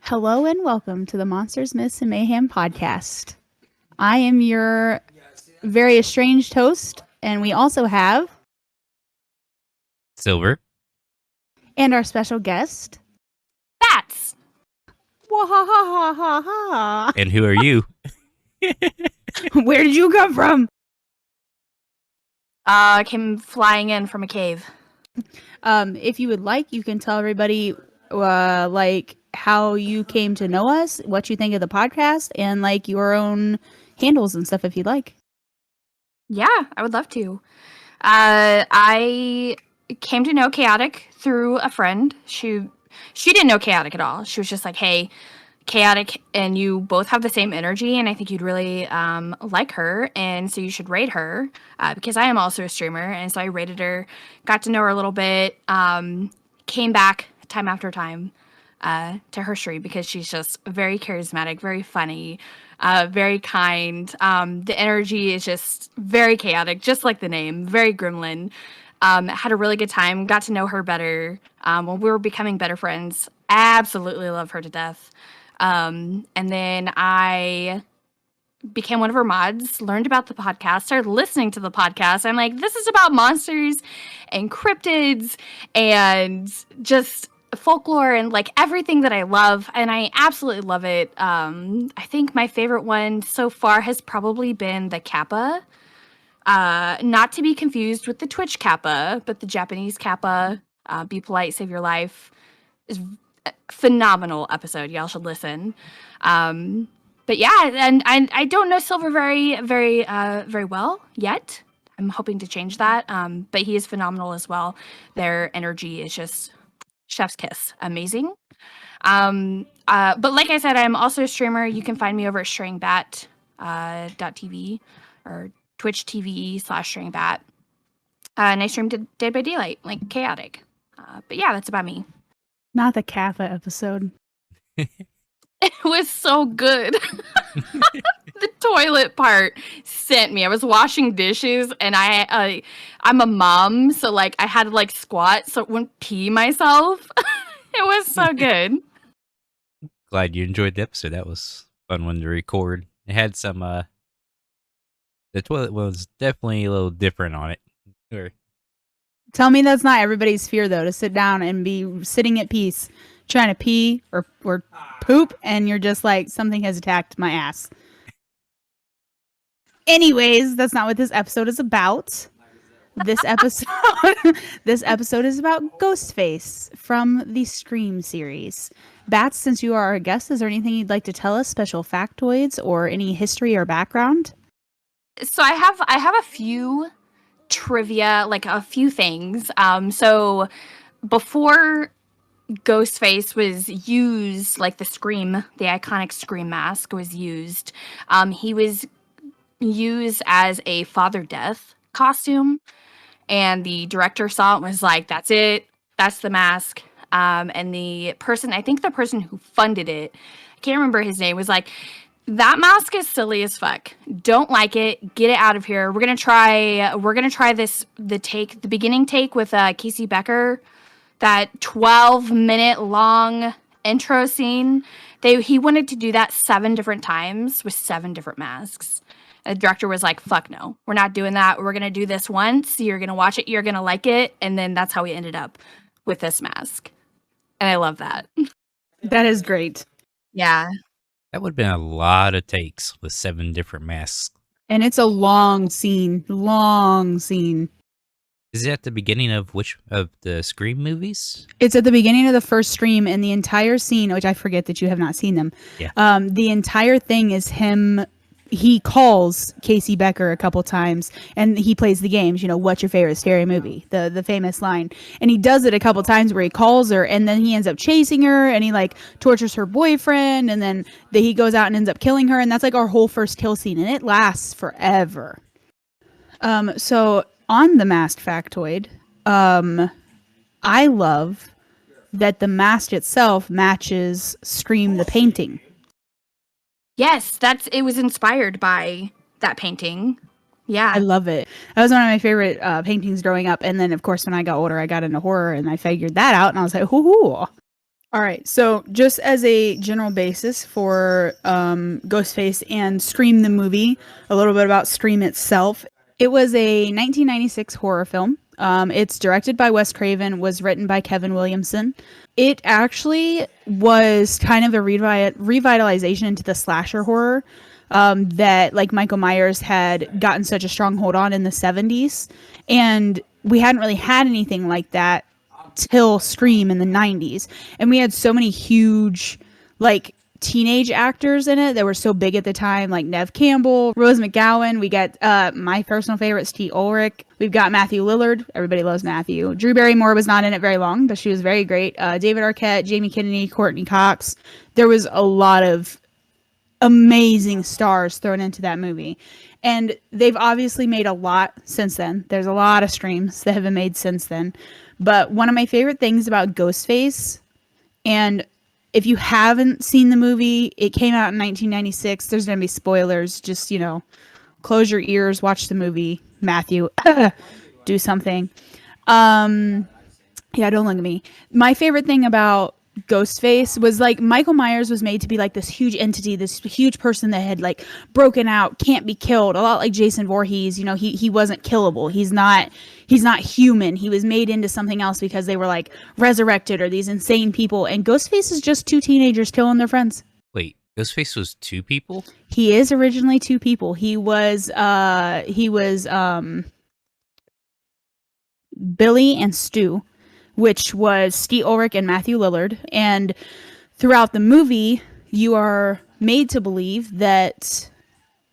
Hello and welcome to the Monsters, Myths, and Mayhem podcast. I am your very estranged host, and we also have Silver. and our special guest, Bats. Wahahahaha. And who are you? Where did you come from? Came flying in from a cave. If you would like, you can tell everybody like how you came to know us, what you think of the podcast, and like your own handles and stuff if you'd like. Yeah, I would love to. I came to know Chaotic through a friend. She didn't know Chaotic at all. She was just like, hey, Chaotic and you both have the same energy, and I think you'd really like her, and so you should rate her, because I am also a streamer, and so I rated her, got to know her a little bit, came back time after time to her stream because she's just very charismatic, very funny, very kind. The energy is just very chaotic, just like the name, very gremlin. Had a really good time, got to know her better when we were becoming better friends. Absolutely love her to death. And then I became one of her mods, learned about the podcast, started listening to the podcast. I'm like, this is about monsters and cryptids and just folklore and like everything that I love, and I absolutely love it. I think my favorite one so far has probably been the Kappa. Not to be confused with the Twitch Kappa, but the Japanese Kappa, Be Polite, Save Your Life, is a phenomenal episode. Y'all should listen. But yeah, and I don't know Silver very well yet. I'm hoping to change that. But he is phenomenal as well. Their energy is just chef's kiss. Amazing. But like I said, I'm also a streamer. You can find me over at StrayingBat .tv or Twitch TV/StrayingBat. And I stream Dead by Daylight, like chaotic. But yeah, that's about me. Not the Kappa episode. It was so good. The toilet part sent me. I was washing dishes, and I'm a mom, so like I had to like squat so it wouldn't pee myself. It was so good. Glad you enjoyed the episode. That was a fun one to record. It had some the toilet was definitely a little different on it. Or, Tell me that's not everybody's fear, though, to sit down and be sitting at peace, trying to pee or poop, and you're just like, something has attacked my ass. Anyways, that's not what this episode is about. This episode is about Ghostface from the Scream series. Bats, since you are our guest, is there anything you'd like to tell us, special factoids or any history or background? So I have a few trivia, like a few things. So before Ghostface was used, like the iconic Scream mask was used, he was used as a Father Death costume, and the director saw it and was like, that's it, that's the mask. And I think the person who funded it, I can't remember his name, was like, that mask is silly as fuck. Don't like it. Get it out of here. We're gonna try the beginning take with Casey Becker, that 12-minute long intro scene. He wanted to do that 7 different times with 7 different masks. And the director was like, fuck no, we're not doing that. We're gonna do this once. You're gonna watch it. You're gonna like it. And then that's how we ended up with this mask. And I love that. That is great. Yeah. that would have been a lot of takes with 7 different masks. And it's a long scene. Is it at the beginning of which of the Scream movies? It's at the beginning of the first Scream, and the entire scene, which I forget that you have not seen them. Yeah. The entire thing is him. He calls Casey Becker a couple times, and he plays the games. You know, what's your favorite scary movie? The famous line, and he does it a couple times where he calls her, and then he ends up chasing her, and he like tortures her boyfriend, and then he goes out and ends up killing her, and that's like our whole first kill scene, and it lasts forever. So on the mask factoid, I love that the mask itself matches Scream the painting. Yes, it was inspired by that painting. Yeah. I love it. That was one of my favorite paintings growing up. And then, of course, when I got older, I got into horror and I figured that out. And I was like, ooh. All right. So, just as a general basis for Ghostface and Scream the movie, a little bit about Scream itself. It was a 1996 horror film. It's directed by Wes Craven, was written by Kevin Williamson. It actually was kind of a revitalization into the slasher horror that like Michael Myers had gotten such a stronghold on in the 70s. And we hadn't really had anything like that till Scream in the 90s. And we had so many huge like teenage actors in it that were so big at the time, like Nev Campbell, Rose McGowan. We got my personal favorite, Steve Ulrich. We've got Matthew Lillard. Everybody loves Matthew. Drew Barrymore was not in it very long, but she was very great. David Arquette, Jamie Kennedy, Courtney Cox. There was a lot of amazing stars thrown into that movie. And they've obviously made a lot since then. There's a lot of streams that have been made since then. But one of my favorite things about Ghostface, and if you haven't seen the movie, it came out in 1996. There's going to be spoilers. Just, close your ears, watch the movie. Matthew, do something. Yeah, don't look at me. My favorite thing about Ghostface was like Michael Myers was made to be like this huge entity, this huge person that had like broken out, can't be killed. A lot like Jason Voorhees, he wasn't killable. He's not human. He was made into something else because they were like resurrected or these insane people. And Ghostface is just two teenagers killing their friends. Wait, Ghostface was two people? He is originally two people. He was Billy and Stu, which was Steve Ulrich and Matthew Lillard. And throughout the movie, you are made to believe that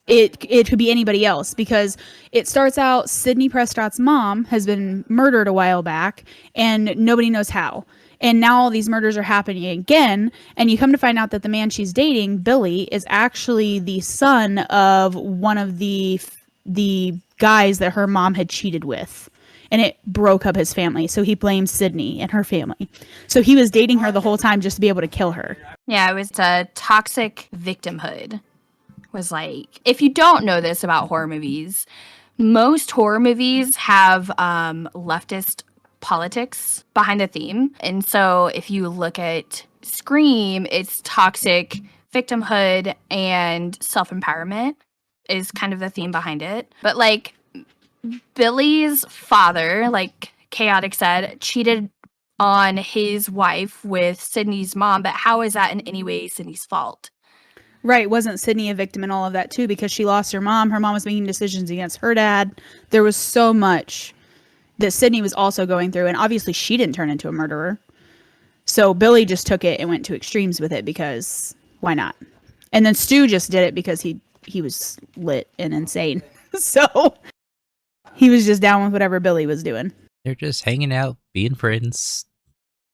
it could be anybody else, because it starts out Sidney Prescott's mom has been murdered a while back and nobody knows how. And now all these murders are happening again. And you come to find out that the man she's dating, Billy, is actually the son of one of the guys that her mom had cheated with. And it broke up his family. So he blames Sydney and her family. So he was dating her the whole time just to be able to kill her. Yeah, it was a toxic victimhood. Was like, if you don't know this about horror movies, most horror movies have leftist politics behind the theme. And so if you look at Scream, it's toxic victimhood and self-empowerment is kind of the theme behind it. But like Billy's father, like Chaotic said, cheated on his wife with Sydney's mom, but how is that in any way Sydney's fault? Right. Wasn't Sydney a victim in all of that too? Because she lost her mom. Her mom was making decisions against her dad. There was so much that Sydney was also going through. And obviously she didn't turn into a murderer. So Billy just took it and went to extremes with it because why not? And then Stu just did it because he was lit and insane. So he was just down with whatever Billy was doing. They're just hanging out, being friends.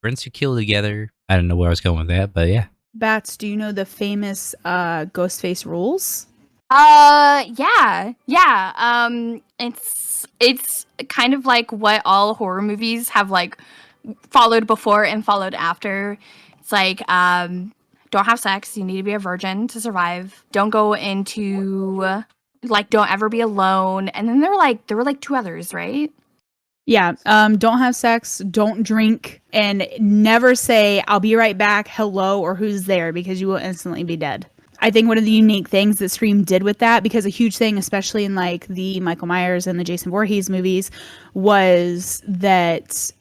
Friends who kill together. I don't know where I was going with that, but yeah. Bats, do you know the famous Ghostface rules? Yeah. It's kind of like what all horror movies have like followed before and followed after. It's like don't have sex. You need to be a virgin to survive. Don't go into don't ever be alone. And then there were like two others, right? Yeah. Don't have sex, don't drink, and never say, I'll be right back, hello, or who's there, because you will instantly be dead. I think one of the unique things that Scream did with that, because a huge thing, especially in like the Michael Myers and the Jason Voorhees movies, was that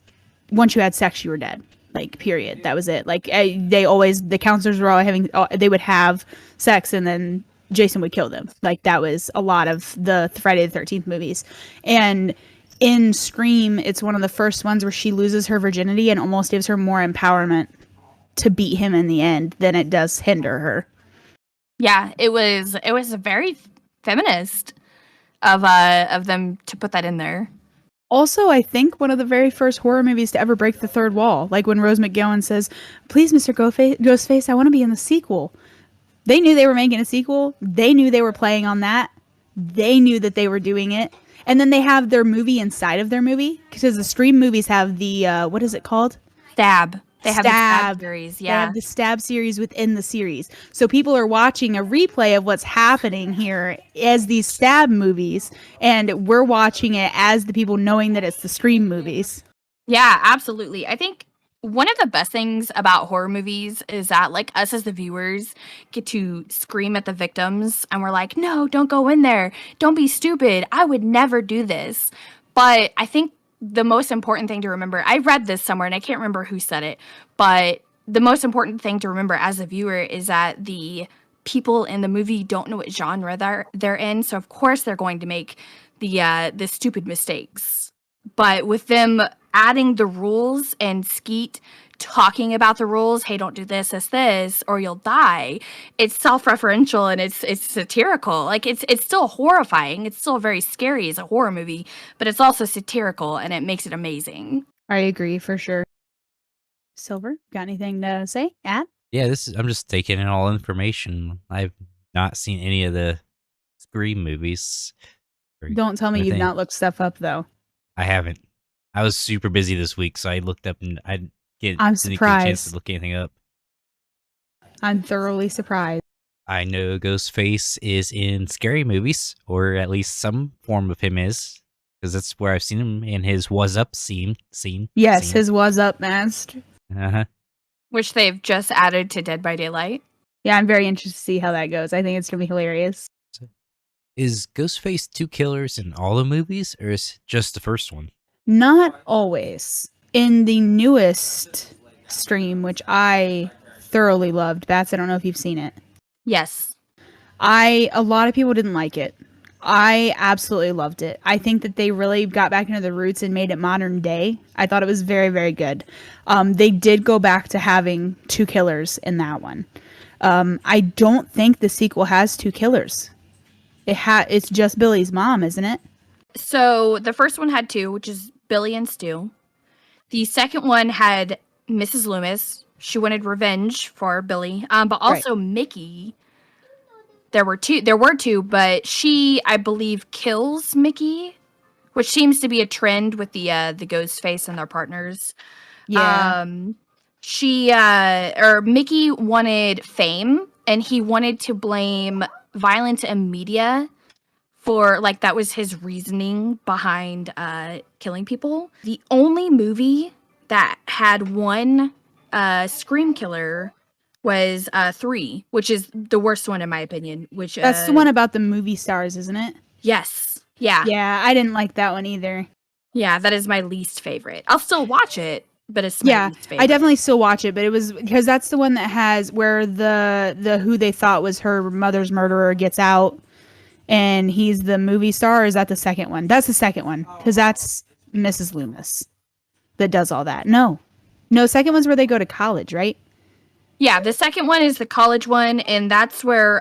once you had sex, you were dead. Like, period. That was it. Like, the counselors were all they would have sex and then Jason would kill them. Like, that was a lot of the Friday the 13th movies. And in Scream, it's one of the first ones where she loses her virginity and almost gives her more empowerment to beat him in the end than it does hinder her. Yeah, it was very feminist of them to put that in there. Also, I think one of the very first horror movies to ever break the third wall. Like when Rose McGowan says, "Please, Mr. Ghostface, I want to be in the sequel." They knew they were making a sequel. They knew they were playing on that. They knew that they were doing it. And then they have their movie inside of their movie, because the Scream movies have the what is it called? Stab. They have the Stab series. Yeah, they have the Stab series within the series. So people are watching a replay of what's happening here as these Stab movies, and we're watching it as the people knowing that it's the Scream movies. Yeah, absolutely. I think one of the best things about horror movies is that, like, us as the viewers get to scream at the victims, and we're like, no, don't go in there. Don't be stupid. I would never do this. But I think the most important thing to remember, I read this somewhere and I can't remember who said it, but the most important thing to remember as a viewer is that the people in the movie don't know what genre they're in, so of course they're going to make the stupid mistakes. But with them adding the rules and Skeet talking about the rules, hey, don't do this, or you'll die. It's self-referential and it's satirical. Like it's still horrifying. It's still very scary as a horror movie, but it's also satirical and it makes it amazing. I agree for sure. Silver, got anything to say? Add? Yeah, I'm just taking in all information. I've not seen any of the Scream movies. Don't tell me you've not looked stuff up though. I haven't. I was super busy this week, so I looked up and I I'm didn't get a chance surprised. to look anything up. I'm thoroughly surprised. I know Ghostface is in scary movies, or at least some form of him is, because that's where I've seen him in his "Was Up" scene. Yes, his "Was Up" mask. Which they've just added to Dead by Daylight. Yeah, I'm very interested to see how that goes. I think it's gonna be hilarious. Is Ghostface 2 killers in all the movies, or is it just the first one? Not always. In the newest stream, which I thoroughly loved, Bats, I don't know if you've seen it. Yes. A lot of people didn't like it. I absolutely loved it. I think that they really got back into the roots and made it modern day. I thought it was very, very good. They did go back to having 2 killers in that one. I don't think the sequel has 2 killers. It's just Billy's mom, isn't it? So the first one had 2, which is Billy and Stu. The second one had Mrs. Loomis. She wanted revenge for Billy, but also right. Mickey. There were two, but she, I believe, kills Mickey, which seems to be a trend with the Ghostface and their partners. Yeah. Mickey wanted fame, and he wanted to blame violence and media for, like, that was his reasoning behind killing people. The only movie that had one Scream killer was 3, which is the worst one in my opinion. Which that's the one about the movie stars, isn't it? Yes. Yeah. Yeah, I didn't like that one either. Yeah, that is my least favorite. I'll still watch it, but it's my least favorite. I definitely still watch it, but it was because that's the one that has where the who they thought was her mother's murderer gets out, and he's the movie star. Or is that the second one? That's the second one because that's Mrs. Loomis that does all that. No, second one's where they go to college, right? Yeah, the second one is the college one, and that's where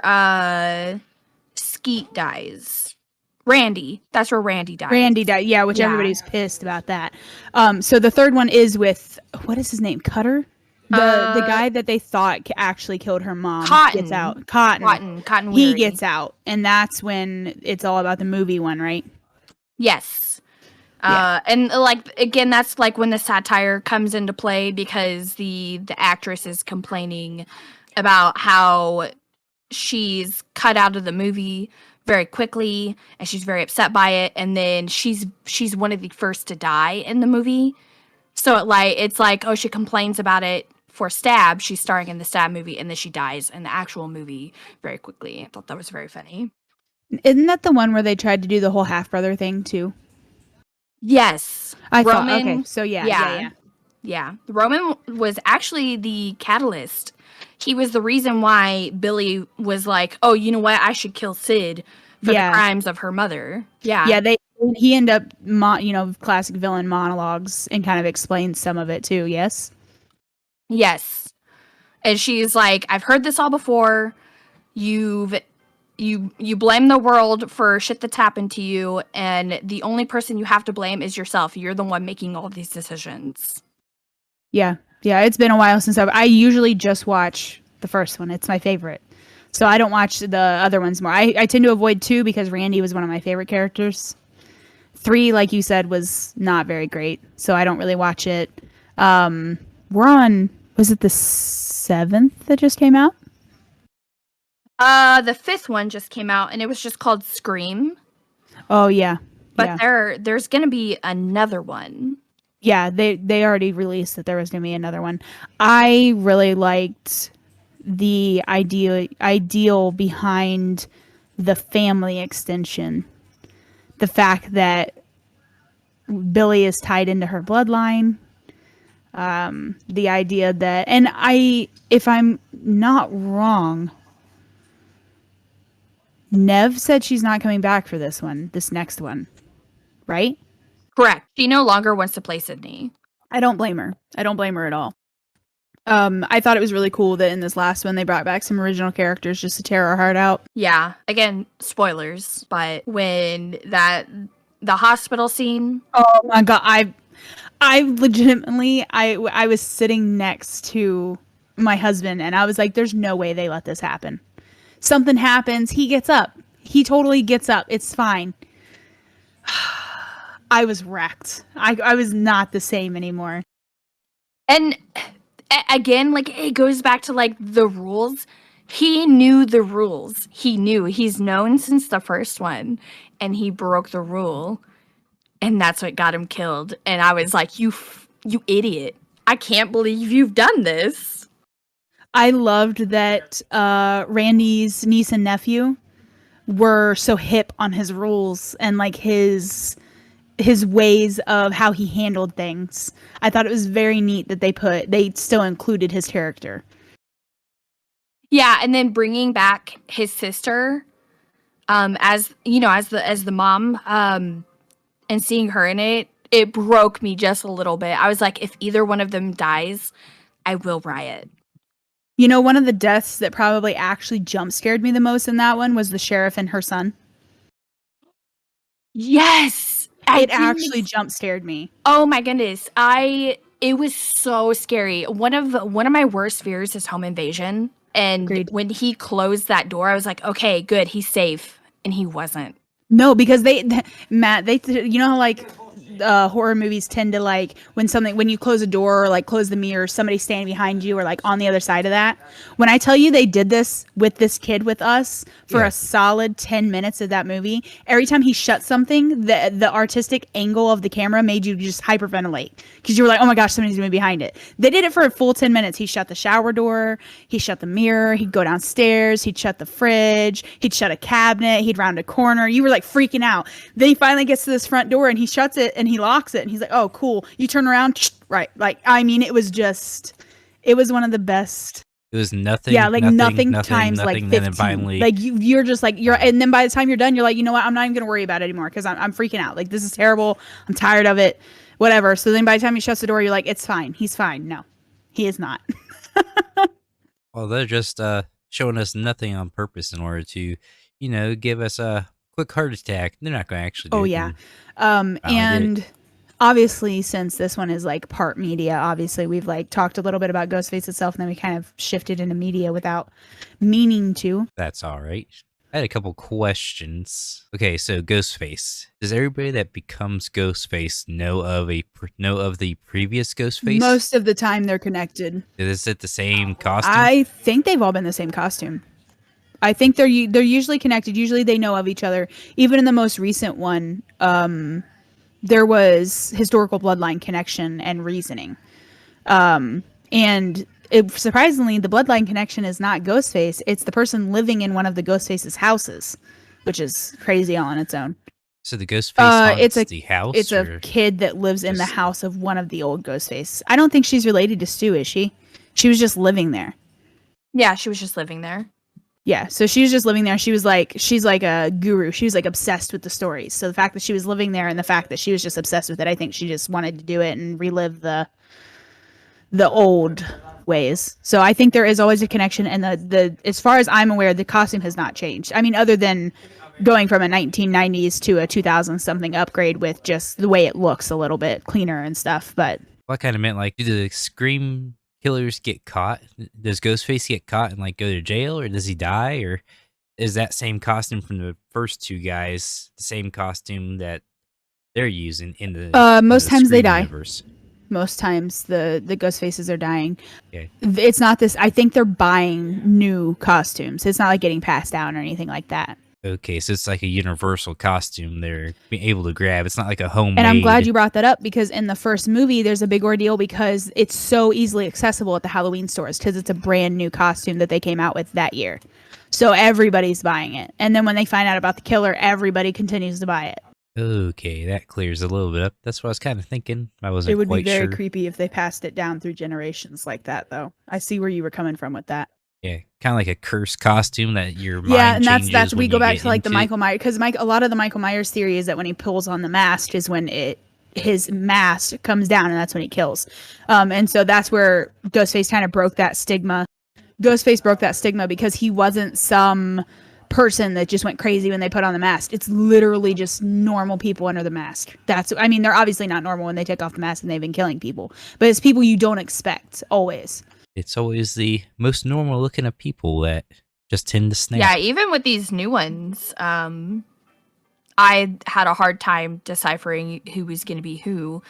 Skeet dies. Randy. That's where Randy dies. Randy died, yeah, which everybody's pissed about that. So the third one is with, what is his name? Cutter? The guy that they thought actually killed her mom gets out. Cotton Weary. He gets out, and that's when it's all about the movie one, right? Yes. And like again, that's like when the satire comes into play because the actress is complaining about how she's cut out of the movie very quickly and she's very upset by it, and then she's one of the first to die in the movie. So it's like oh, she complains about it for Stab. She's starring in the Stab movie, and then she dies in the actual movie very quickly. I thought that was very funny. Isn't that the one where they tried to do the whole half brother thing too? Yes. Thought, okay, so yeah. Roman was actually the catalyst. He was the reason why Billy was like, oh, you know what? I should kill Sid for the crimes of her mother. Yeah. Yeah, he ended up, classic villain monologues and kind of explained some of it too, yes? Yes. And she's like, I've heard this all before. You blame the world for shit that's happened to you, and the only person you have to blame is yourself. You're the one making all these decisions. Yeah, it's been a while since I usually just watch the first one. It's my favorite. So I don't watch the other ones more. I tend to avoid 2 because Randy was one of my favorite characters. 3, like you said, was not very great. So I don't really watch it. We're on, was it the 7th that just came out? The 5th one just came out, and it was just called Scream. Oh, yeah. But there's going to be another one. Yeah, they already released that there was going to be another one. I really liked the ideal behind the family extension. The fact that Billy is tied into her bloodline. The idea that, and if I'm not wrong, Nev said she's not coming back for this next one, right? Correct. She no longer wants to play Sydney. I don't blame her. I don't blame her at all. I thought it was really cool that in this last one they brought back some original characters just to tear our heart out. Yeah. Again, spoilers, but when the hospital scene. Oh my god, I legitimately I was sitting next to my husband and I was like, there's no way they let this happen. Something happens, he gets up. He totally gets up. It's fine. I was wrecked. I was not the same anymore. And again, like, it goes back to like the rules. He knew the rules. He's known since the first one, and he broke the rule, and that's what got him killed. And I was like, you idiot. I can't believe you've done this. I loved that Randy's niece and nephew were so hip on his rules and like his ways of how he handled things. I thought it was very neat that they still included his character. Yeah, and then bringing back his sister, as you know, as the mom, and seeing her in it broke me just a little bit. I was like, if either one of them dies, I will riot. You know, one of the deaths that probably actually jump scared me the most in that one was the sheriff and her son. Yes, it actually jump scared me. Oh my goodness, it was so scary. One of my worst fears is home invasion, and Agreed. When he closed that door, I was like, okay, good, he's safe, and he wasn't. No, because Matt, you know how like horror movies tend to like when you close a door or like close the mirror, somebody's standing behind you or like on the other side of that. When I tell you they did this with this kid with us for a solid 10 minutes of that movie, every time he shut something, the artistic angle of the camera made you just hyperventilate because you were like, oh my gosh, somebody's gonna be behind it. They did it for a full 10 minutes. He shut the shower door, he shut the mirror, he'd go downstairs, he'd shut the fridge, he'd shut a cabinet, he'd round a corner. You were like freaking out. Then he finally gets to this front door and he shuts it and he locks it and he's like, oh cool, you turn around, right? Like, I mean, it was one of the best. It was nothing. Yeah, like nothing times like 15. Then finally, like you're just like and then by the time you're done, you're like, you know what? I'm not even gonna worry about it anymore because I'm freaking out. Like this is terrible. I'm tired of it. Whatever. So then by the time he shuts the door, you're like, it's fine. He's fine. No, he is not. Well, they're just showing us nothing on purpose in order to, give us a quick heart attack. They're not going to actually do it. Oh yeah. And obviously, since this one is like part media, obviously we've like talked a little bit about Ghostface itself, and then we kind of shifted into media without meaning to. That's all right. I had a couple questions. Okay, so Ghostface. Does everybody that becomes Ghostface know of the previous Ghostface? Most of the time, they're connected. Is it the same costume? I think they've all been the same costume. I think they're usually connected. Usually, they know of each other. Even in the most recent one, there was historical bloodline connection and reasoning. And surprisingly, the bloodline connection is not Ghostface. It's the person living in one of the Ghostface's houses, which is crazy all on its own. So the Ghostface haunts the house? It's a kid that lives in the house of one of the old Ghostface. I don't think she's related to Stu, is she? She was just living there. Yeah, she was just living there. Yeah, so she was just living there. She's like a guru. She was like obsessed with the stories. So the fact that she was living there and the fact that she was just obsessed with it, I think she just wanted to do it and relive the old ways. So I think there is always a connection, and the as far as I'm aware, the costume has not changed. I mean, other than going from a 1990s to a 2000 something upgrade with just the way it looks a little bit cleaner and stuff. But I kind of meant like, do the Scream killers get caught? Does Ghostface get caught and like go to jail, or does he die, or is that same costume from the first two guys the same costume that they're using in the most times Scream they die. universe? Most times the ghost faces are dying. Okay. It's not this. I think they're buying new costumes. It's not like getting passed down or anything like that. Okay, so it's like a universal costume they're being able to grab. It's not like a homemade. And I'm glad you brought that up because in the first movie, there's a big ordeal because it's so easily accessible at the Halloween stores because it's a brand new costume that they came out with that year. So everybody's buying it. And then when they find out about the killer, everybody continues to buy it. Okay, that clears a little bit up. That's what I was kind of thinking. I wasn't It would quite be very sure. creepy if they passed it down through generations like that, though. I see where you were coming from with that. Yeah, kind of like a cursed costume that your mind Yeah, and changes that's we when go you back get to like the into it. Michael Myers because a lot of the Michael Myers theory is that when he pulls on the mask is when his mask comes down and that's when he kills. And so that's where Ghostface kind of broke that stigma. Ghostface broke that stigma because he wasn't some person that just went crazy when they put on the mask. It's literally just normal people under the mask. They're obviously not normal when they take off the mask and they've been killing people, but it's people you don't expect always. It's always the most normal looking of people that just tend to snap. Yeah, even with these new ones, I had a hard time deciphering who was going to be who.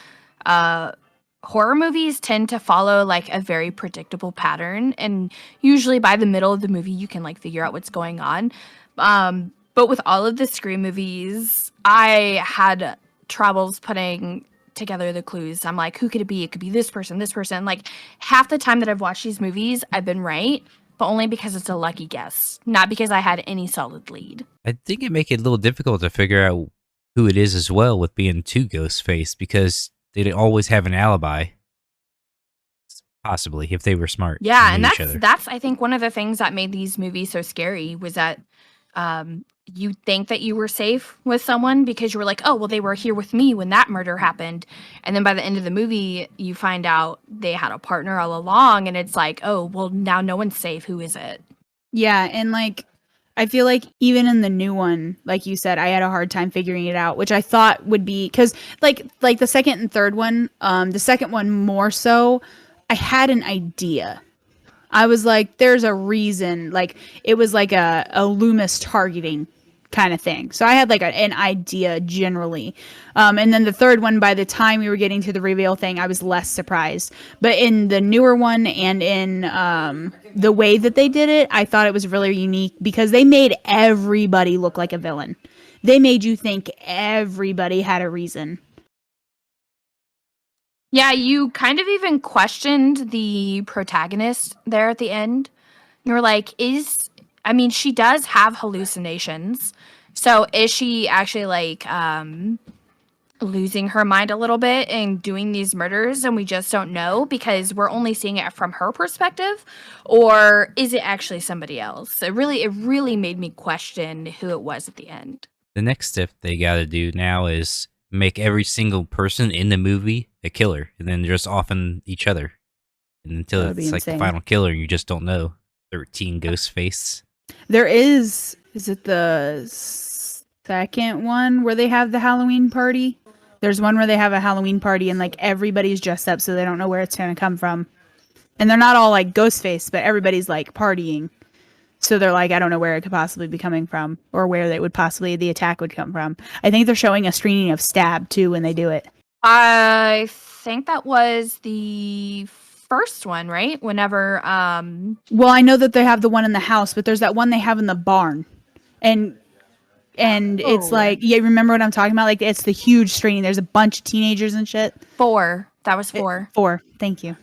Horror movies tend to follow like a very predictable pattern, and usually by the middle of the movie, you can like figure out what's going on. But with all of the Scream movies, I had troubles putting together the clues. I'm like, who could it be? It could be this person, this person. Like half the time that I've watched these movies, I've been right, but only because it's a lucky guess, not because I had any solid lead. I think it make it a little difficult to figure out who it is as well with being two Ghostface because they'd always have an alibi. Possibly, if they were smart. Yeah, and and knew each other. that's I think one of the things that made these movies so scary was that you think that you were safe with someone because you were like, oh, well, they were here with me when that murder happened. And then by the end of the movie, you find out they had a partner all along. And it's like, oh, well, now no one's safe. Who is it? Yeah, and like I feel like even in the new one, like you said, I had a hard time figuring it out, which I thought would be because like the second and third one, the second one more so, I had an idea. I was like, there's a reason. Like it was like a Loomis targeting kind of thing. So I had like an idea generally. And then the third one, by the time we were getting to the reveal thing, I was less surprised. But in the newer one and in the way that they did it, I thought it was really unique because they made everybody look like a villain. They made you think everybody had a reason. Yeah, you kind of even questioned the protagonist there at the end. You were like, she does have hallucinations. So is she actually like losing her mind a little bit and doing these murders and we just don't know because we're only seeing it from her perspective? Or is it actually somebody else? It really made me question who it was at the end. The next step they gotta do now is make every single person in the movie a killer, and then just off on each other. And until That would be it's like the insane. final killer, you just don't know. 13 Ghostface. There is it the second one where they have the Halloween party? There's one where they have a Halloween party and like everybody's dressed up so they don't know where it's going to come from. And they're not all like Ghostface, but everybody's like partying. So they're like, I don't know where it could possibly be coming from or where the attack would come from. I think they're showing a screening of Stab too when they do it. I think that was the first one, right? Whenever Well, I know that they have the one in the house, but there's that one they have in the barn. And it's like, yeah, remember what I'm talking about? Like it's the huge screening. There's a bunch of teenagers and shit. 4. That was 4. 4. Thank you.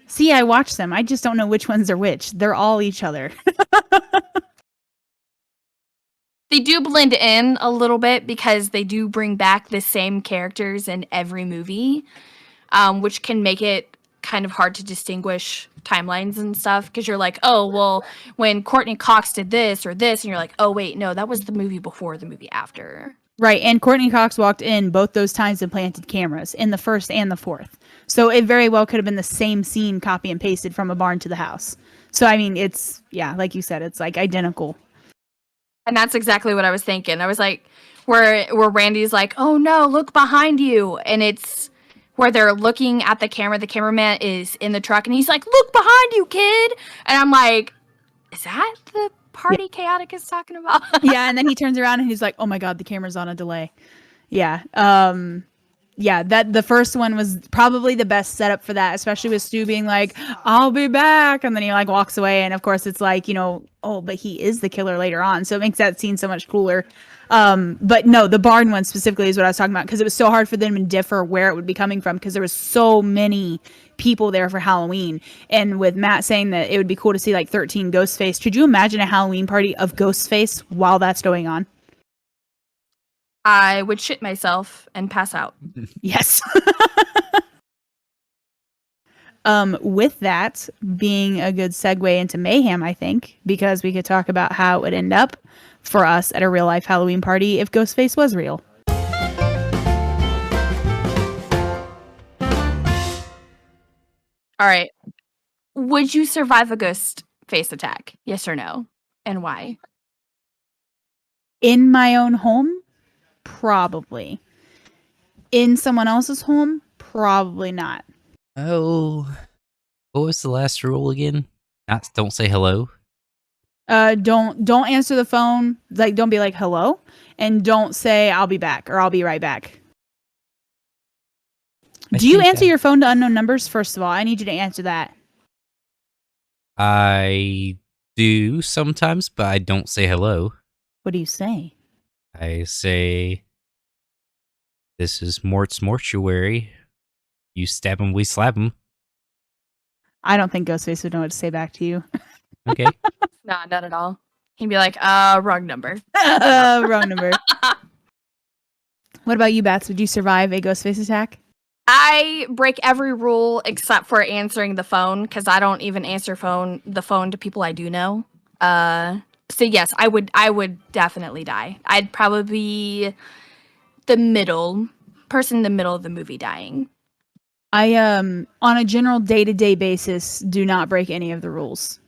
See, I watched them. I just don't know which ones are which. They're all each other. They do blend in a little bit because they do bring back the same characters in every movie, which can make it kind of hard to distinguish timelines and stuff because you're like, oh, well, when Courtney Cox did this or this, and you're like, oh, wait, no, that was the movie before the movie after. Right, and Courtney Cox walked in both those times and planted cameras in the first and the fourth. So it very well could have been the same scene copy and pasted from a barn to the house. So, I mean, it's, yeah, like you said, it's like identical. And that's exactly what I was thinking. I was like, where Randy's like, oh no, look behind you. And it's where they're looking at the camera. The cameraman is in the truck and he's like, look behind you, kid. And I'm like, is that the party Chaotic is talking about? Yeah, and then he turns around and he's like, oh my God, the camera's on a delay. Yeah. Yeah, that the first one was probably the best setup for that, especially with Stu being like, "I'll be back," and then he like walks away, and of course it's like, oh, but he is the killer later on, so it makes that scene so much cooler. But no, the barn one specifically is what I was talking about because it was so hard for them to differ where it would be coming from because there was so many people there for Halloween, and with Matt saying that it would be cool to see like 13 Ghostface, could you imagine a Halloween party of Ghostface while that's going on? I would shit myself and pass out. Yes. With that being a good segue into mayhem, I think, because we could talk about how it would end up for us at a real life Halloween party if Ghostface was real. All right. Would you survive a ghost face attack? Yes or no? And why? In my own home, probably. In someone else's home, probably not. Oh, what was the last rule again? Don't say hello. Don't answer the phone. Like, don't be like hello, and don't say I'll be back or I'll be right back. Do you answer your phone to unknown numbers? First of all, I need you to answer that. I do sometimes, but I don't say hello. What do you say? I say, "This is Mort's mortuary. You stab him, we slap him." I don't think Ghostface would know what to say back to you. Okay. Nah, not at all. He'd be like, wrong number. Wrong number. What about you, Bats? Would you survive a Ghostface attack? I break every rule except for answering the phone because I don't even answer the phone to people I do know. So yes, I would definitely die. I'd probably be the person in the middle of the movie dying. I on a general day-to-day basis do not break any of the rules.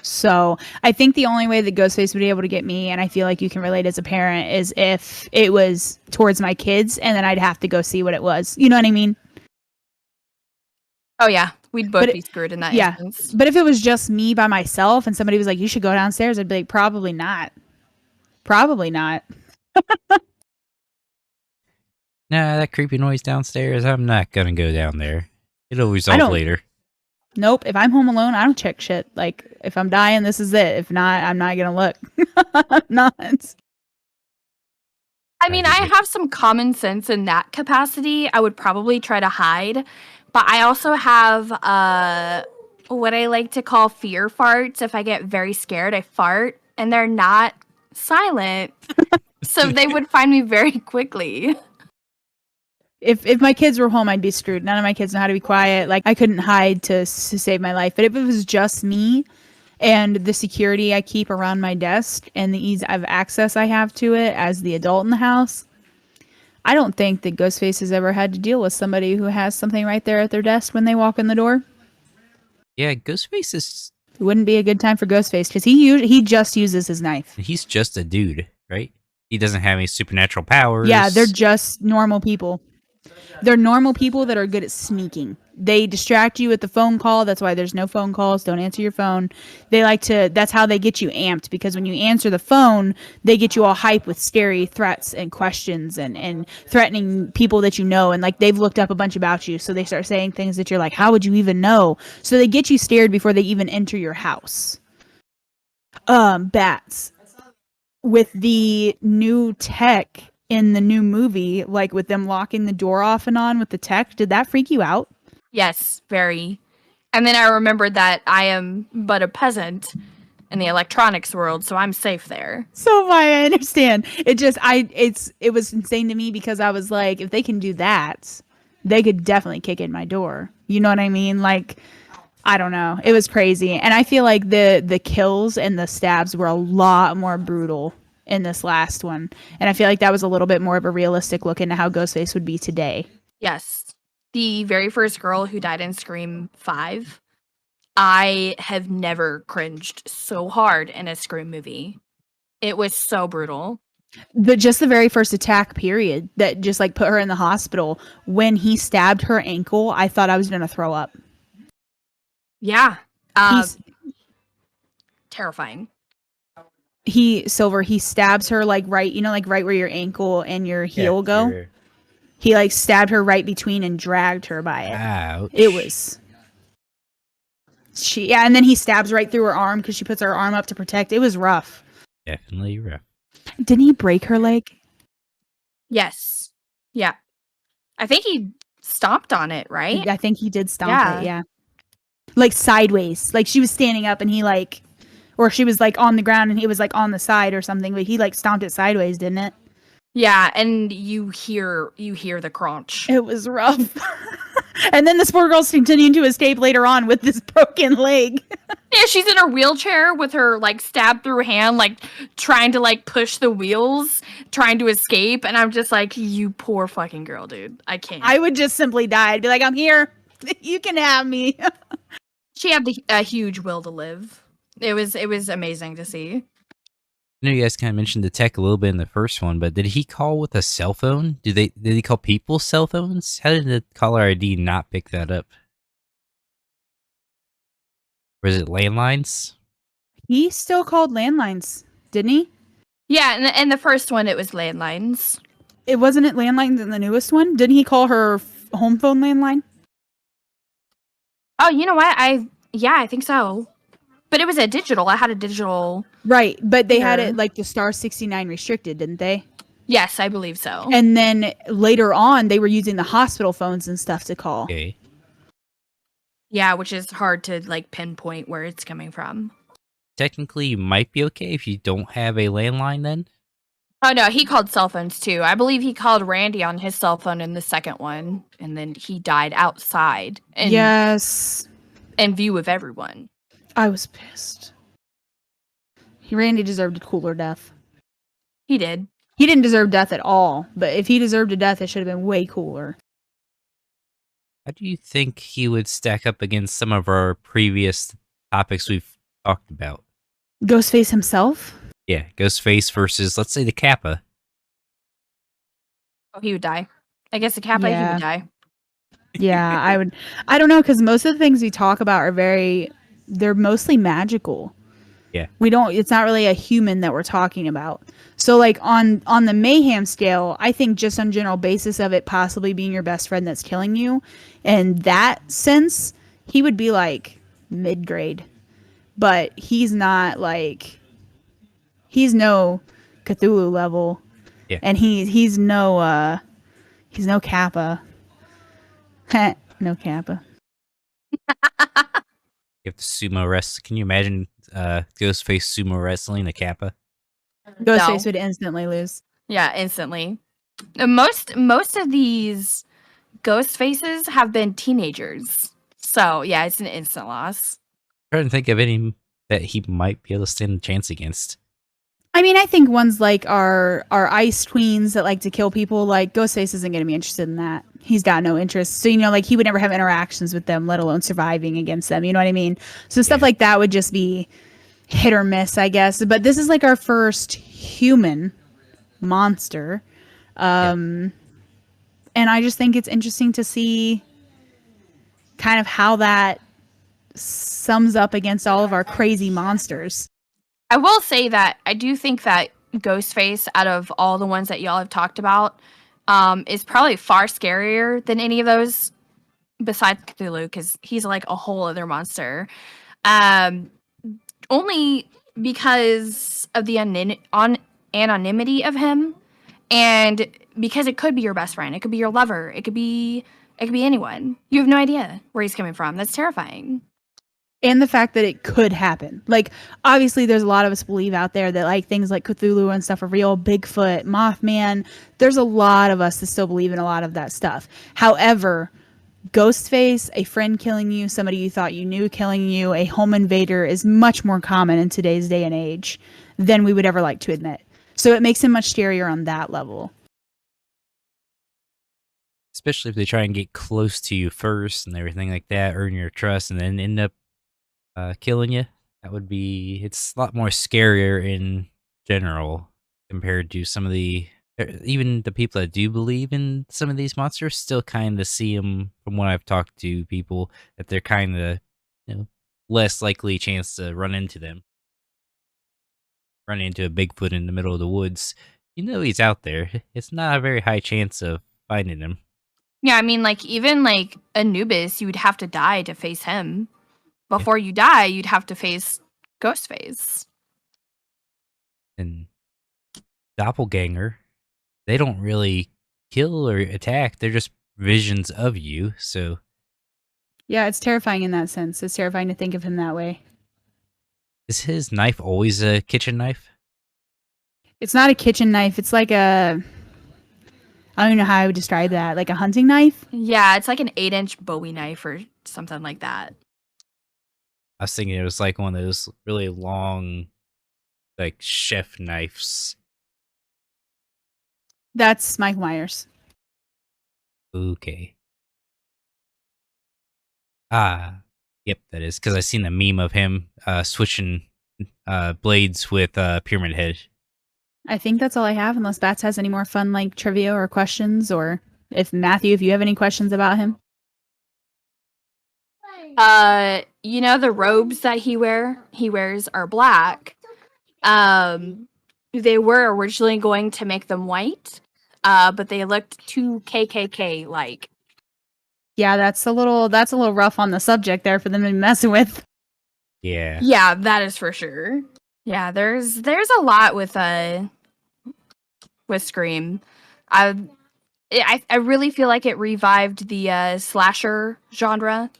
So I think the only way that Ghostface would be able to get me, and I feel like you can relate as a parent, is if it was towards my kids, and then I'd have to go see what it was. You know what I mean? Oh yeah, we'd both be screwed in that instance. But if it was just me by myself, and somebody was like, "You should go downstairs," I'd be like, "Probably not. Probably not." Nah, that creepy noise downstairs, I'm not gonna go down there. It'll resolve later. Nope. If I'm home alone, I don't check shit. Like, if I'm dying, this is it. If not, I'm not gonna look. I'm not. I mean, I have some common sense in that capacity. I would probably try to hide, but I also have what I like to call fear farts. If I get very scared, I fart, and they're not silent, so they would find me very quickly. If my kids were home, I'd be screwed. None of my kids know how to be quiet. Like, I couldn't hide to save my life. But if it was just me and the security I keep around my desk and the ease of access I have to it as the adult in the house, I don't think that Ghostface has ever had to deal with somebody who has something right there at their desk when they walk in the door. Yeah, Ghostface is... It wouldn't be a good time for Ghostface because he just uses his knife. He's just a dude, right? He doesn't have any supernatural powers. Yeah, they're just normal people. They're normal people that are good at sneaking. They distract you with the phone call. That's why there's no phone calls. Don't answer your phone. They like to, that's how they get you amped, because when you answer the phone, they get you all hype with scary threats and questions and threatening people that you know. And like, they've looked up a bunch about you. So they start saying things that you're like, how would you even know? So they get you scared before they even enter your house. Bats. With the new tech in the new movie, like with them locking the door off and on with the tech, did that freak you out? Yes, very. And then I remembered that I am but a peasant in the electronics world, so I'm safe there. So I understand. It was insane to me because I was like, if they can do that, they could definitely kick in my door. You know what I mean? Like, I don't know. It was crazy. And I feel like the kills and the stabs were a lot more brutal in this last one. And I feel like that was a little bit more of a realistic look into how Ghostface would be today. Yes. The very first girl who died in Scream 5, I have never cringed so hard in a Scream movie. It was so brutal. Just the very first attack period that just like put her in the hospital, when he stabbed her ankle, I thought I was going to throw up. Yeah. Terrifying. He stabs her like right where your ankle and your heel go. Sure. He like stabbed her right between and dragged her by it. Ouch. It was yeah, and then he stabs right through her arm because she puts her arm up to protect. It was rough. Definitely rough. Didn't he break her leg? Yes. Yeah. I think he stomped on it, right? I think he did stomp Yeah. it, yeah. Like sideways. Like she was standing up and he like, or she was like on the ground and he was like on the side or something, but he like stomped it sideways, didn't it? Yeah, and you hear the crunch. It was rough. And then this poor girl's continuing to escape later on with this broken leg. Yeah, she's in her wheelchair with her like stabbed through hand, like trying to like push the wheels, trying to escape, and I'm just like, you poor fucking girl, dude. I can't. I would just simply die. I'd be like, I'm here. You can have me. She had a huge will to live. It was amazing to see. I know you guys kind of mentioned the tech a little bit in the first one, but did he call with a cell phone? Did he call people's cell phones? How did the caller ID not pick that up? Or is it landlines? He still called landlines, didn't he? Yeah, and the first one it was landlines. It wasn't it landlines in the newest one? Didn't he call her home phone landline? Oh, you know what? I think so. But it was a digital. I had a digital. Right, but they had Sure. it like the star 69 restricted, didn't they? Yes, I believe so. And then later on, they were using the hospital phones and stuff to call. Okay. Yeah, which is hard to like pinpoint where it's coming from. Technically, you might be okay if you don't have a landline then. Oh no, he called cell phones too. I believe he called Randy on his cell phone in the second one, and then he died outside Yes. in view of everyone. I was pissed. Randy deserved a cooler death. He did. He didn't deserve death at all, but if he deserved a death, it should have been way cooler. How do you think he would stack up against some of our previous topics we've talked about? Ghostface himself? Yeah, Ghostface versus, let's say, the Kappa. Oh, he would die. I guess the Kappa, he Yeah. would die. Yeah, I don't know, because most of the things we talk about are they're mostly magical. Yeah. It's not really a human that we're talking about. So like on the mayhem scale, I think just on general basis of it possibly being your best friend that's killing you, in that sense, he would be like mid-grade. But he's not like, he's no Cthulhu level. Yeah. And he's no Kappa. No Kappa. You have the sumo wrestling. Can you imagine Ghostface sumo wrestling a Kappa? Ghostface No. would instantly lose. Yeah, instantly. Most of these ghost faces have been teenagers. So yeah, it's an instant loss. I'm trying to think of any that he might be able to stand a chance against. I mean, I think ones like our ice queens that like to kill people, like Ghostface isn't going to be interested in that. He's got no interest. So, like he would never have interactions with them, let alone surviving against them. You know what I mean? So stuff like that would just be hit or miss, I guess. But this is like our first human monster. And I just think it's interesting to see kind of how that sums up against all of our crazy monsters. I will say that I do think that Ghostface, out of all the ones that y'all have talked about, is probably far scarier than any of those besides Cthulhu, because he's like a whole other monster. Only because of the anonymity of him, and because it could be your best friend, it could be your lover, it could be anyone. You have no idea where he's coming from. That's terrifying. And the fact that it could happen. Like, obviously, there's a lot of us believe out there that, like, things like Cthulhu and stuff are real. Bigfoot, Mothman. There's a lot of us that still believe in a lot of that stuff. However, Ghostface, a friend killing you, somebody you thought you knew killing you, a home invader is much more common in today's day and age than we would ever like to admit. So it makes him much scarier on that level. Especially if they try and get close to you first and everything like that, earn your trust, and then end up killing you. It's a lot more scarier in general compared to some of even the people that do believe in some of these monsters still kind of see them, from what I've talked to people, that they're kind of, less likely chance to run into them. Run into a Bigfoot in the middle of the woods. He's out there. It's not a very high chance of finding him. Yeah, I mean, like, even, like, Anubis, you would have to die to face him. Before you die, you'd have to face Ghostface. And Doppelganger, they don't really kill or attack. They're just visions of you. So Yeah, it's terrifying in that sense. It's terrifying to think of him that way. is his knife always a kitchen knife? It's not a kitchen knife. It's like a... I don't even know how I would describe that. Like a hunting knife? Yeah, it's like an 8-inch Bowie knife or something like that. I was thinking it was like one of those really long, like chef knives. That's Mike Myers. Okay. Ah, yep, that is because I seen the meme of him switching blades with Pyramid Head. I think that's all I have, unless Bats has any more fun, like, trivia or questions, or if Matthew, if you have any questions about him. You know, the robes that he wears are black. They were originally going to make them white, but they looked too KKK like. Yeah, that's a little rough on the subject there for them to be messing with. Yeah. Yeah, that is for sure. Yeah, there's a lot with Scream. I really feel like it revived the slasher genre.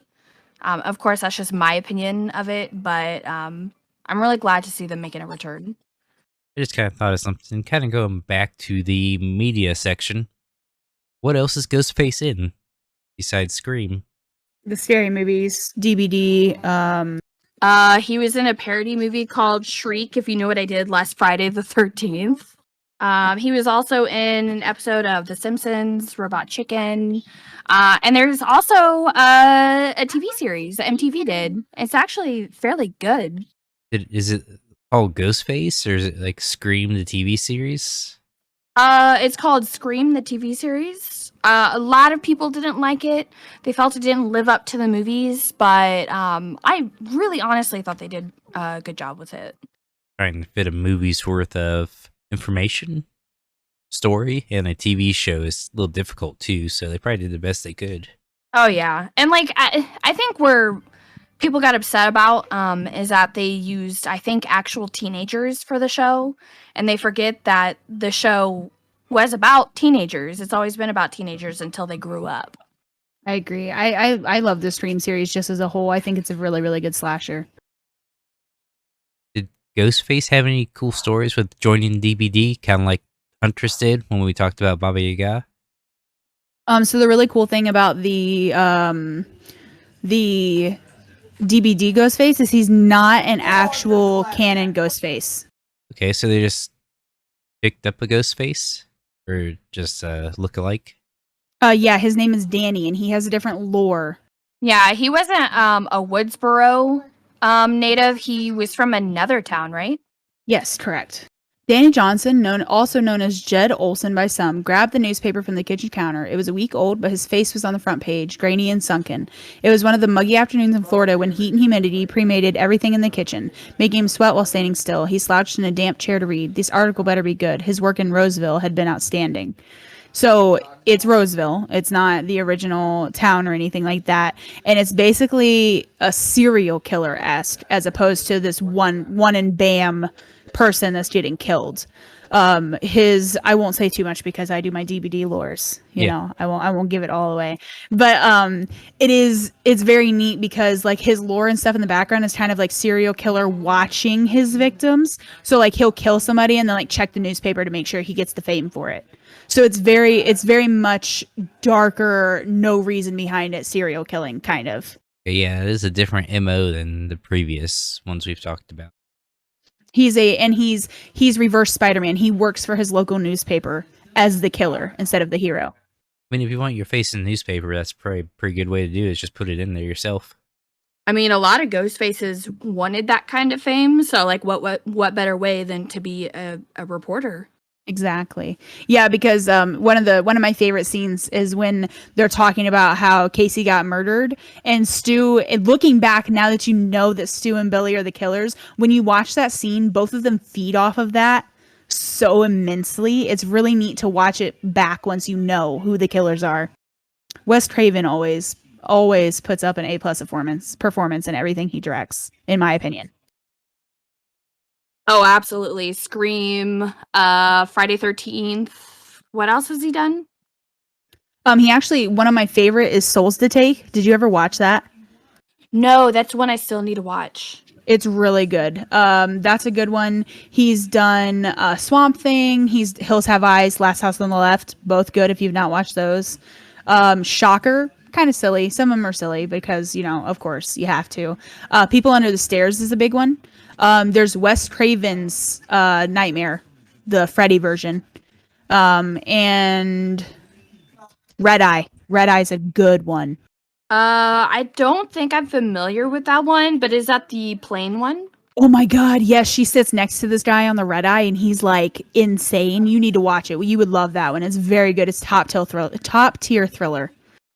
Of course, that's just my opinion of it, but I'm really glad to see them making a return. I just kind of thought of something, kind of going back to the media section. What else is Ghostface in besides Scream? The scary movies, DVD. He was in a parody movie called Shriek, If You Know What I Did, last Friday the 13th. He was also in an episode of The Simpsons, Robot Chicken. And there's also a TV series that MTV did. It's actually fairly good. Is it called Ghostface, or is it like Scream the TV series? It's called Scream, the TV series. A lot of people didn't like it. They felt it didn't live up to the movies, but I really honestly thought they did a good job with it. Trying to fit a movie's worth of information, story, and a TV show is a little difficult too, so they probably did the best they could. Oh yeah, and like I think where people got upset about is that they used, I think, actual teenagers for the show, and they forget that the show was about teenagers. It's always been about teenagers until they grew up. I agree. I love the Scream series just as a whole. I think it's a really, really good slasher. Did Ghostface have any cool stories with joining DBD, kind of like Huntress did when we talked about Baba Yaga? So the really cool thing about the DBD Ghostface is he's not an actual canon Ghostface. Okay, so they just picked up a Ghostface, or just look-alike? Yeah, his name is Danny, and he has a different lore. Yeah, he wasn't a Woodsboro native. He was from another town, right? Yes, correct. Danny Johnson, also known as Jed Olson by some, grabbed the newspaper from the kitchen counter. It was a week old, but his face was on the front page, grainy and sunken. It was one of the muggy afternoons in Florida when heat and humidity premated everything in the kitchen, making him sweat while standing still. He slouched in a damp chair to read. This article better be good. His work in Roseville had been outstanding. So it's Roseville. It's not the original town or anything like that. And it's basically a serial killer-esque as opposed to this one and bam person that's getting killed. I won't say too much because I do my DVD lores. You know, I won't give it all away. But it's very neat because like his lore and stuff in the background is kind of like serial killer watching his victims. So like he'll kill somebody and then like check the newspaper to make sure he gets the fame for it. So it's very much darker, no reason behind it, serial killing kind of. Yeah, it is a different MO than the previous ones we've talked about. He's reverse Spider-Man. He works for his local newspaper as the killer instead of the hero. I mean, if you want your face in the newspaper, that's probably a pretty good way to do it, is just put it in there yourself. I mean, a lot of Ghostfaces wanted that kind of fame, so like what better way than to be a reporter? Exactly. Yeah, because one of my favorite scenes is when they're talking about how Casey got murdered, and Stu, looking back now that you know that Stu and Billy are the killers, when you watch that scene, both of them feed off of that so immensely. It's really neat to watch it back once you know who the killers are. Wes Craven always puts up an A+ performance in everything he directs, in my opinion. Oh, absolutely. Scream, Friday 13th. What else has he done? He actually, one of my favorite is Souls to Take. Did you ever watch that? No, that's one I still need to watch. It's really good. That's a good one. He's done Swamp Thing. Hills Have Eyes, Last House on the Left. Both good if you've not watched those. Shocker, kind of silly. Some of them are silly because, of course, you have to. People Under the Stairs is a big one. There's Wes Craven's Nightmare, the Freddy version. And Red Eye. Red Eye's a good one. I don't think I'm familiar with that one, but is that the plain one? Oh my God, yes, she sits next to this guy on the Red Eye and he's like insane. You need to watch it. You would love that one. It's very good. It's top tier thriller.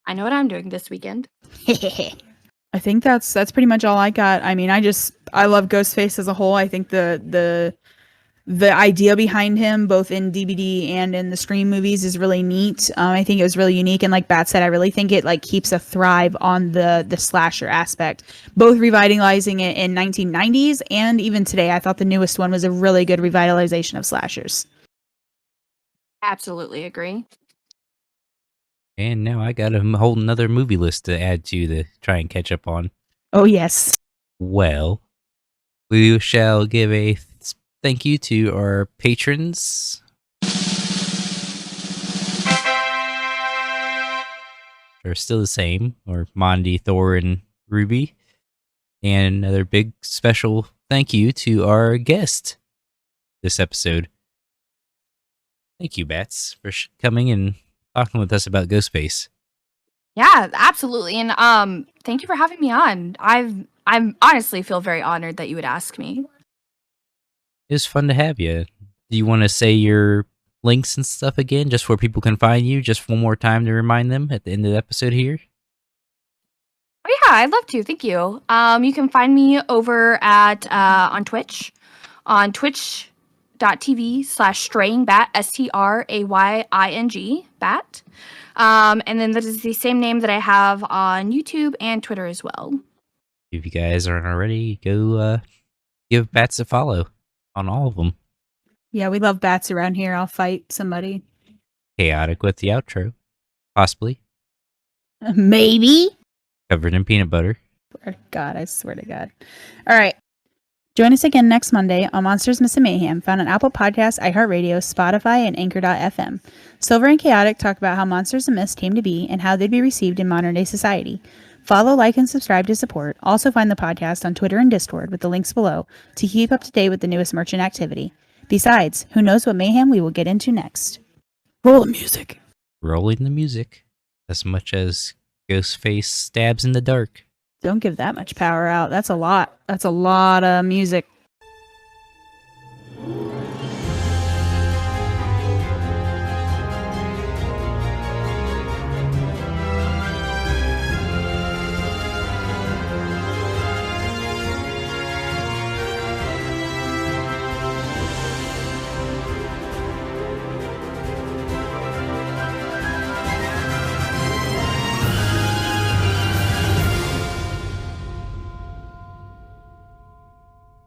I know what I'm doing this weekend. I think that's pretty much all I got. I mean, I love Ghostface as a whole. I think the idea behind him, both in DVD and in the Scream movies, is really neat. I think it was really unique, and like Bat said, I really think it like keeps a thrive on the slasher aspect, both revitalizing it in 1990s and even today. I thought the newest one was a really good revitalization of slashers. Absolutely agree. And now I got a whole nother movie list to add to try and catch up on. Oh yes. Well, we shall give a thank you to our patrons. They're still the same, or Mondi, Thor, and Ruby. And another big special thank you to our guest this episode. Thank you, Bats, for coming and talking with us about Ghostface. Yeah, absolutely. And thank you for having me on. I'm honestly feel very honored that you would ask me. It was fun to have you. Do you want to say your links and stuff again, just where people can find you, just one more time to remind them at the end of the episode here? Oh yeah, I'd love to. Thank you. You can find me over at on Twitch, on twitch.tv/StrayingBat, StrayingBat. And then that is the same name that I have on YouTube and Twitter as well. If you guys aren't already, go give Bats a follow on all of them. Yeah, we love bats around here. I'll fight somebody. Chaotic with the outro, possibly Maybe. covered in peanut butter. God, I swear to God. All right. Join us again next Monday on Monsters Miss Mayhem, found on Apple Podcasts, iHeartRadio, Spotify, and Anchor.fm. Silver and Chaotic talk about how monsters and myths came to be and how they'd be received in modern-day society. Follow, like, and subscribe to support. Also find the podcast on Twitter and Discord with the links below to keep up to date with the newest merchant activity. Besides, who knows what mayhem we will get into next. Roll the music. Rolling the music as much as Ghostface stabs in the dark. Don't give that much power out. That's a lot. That's a lot of music.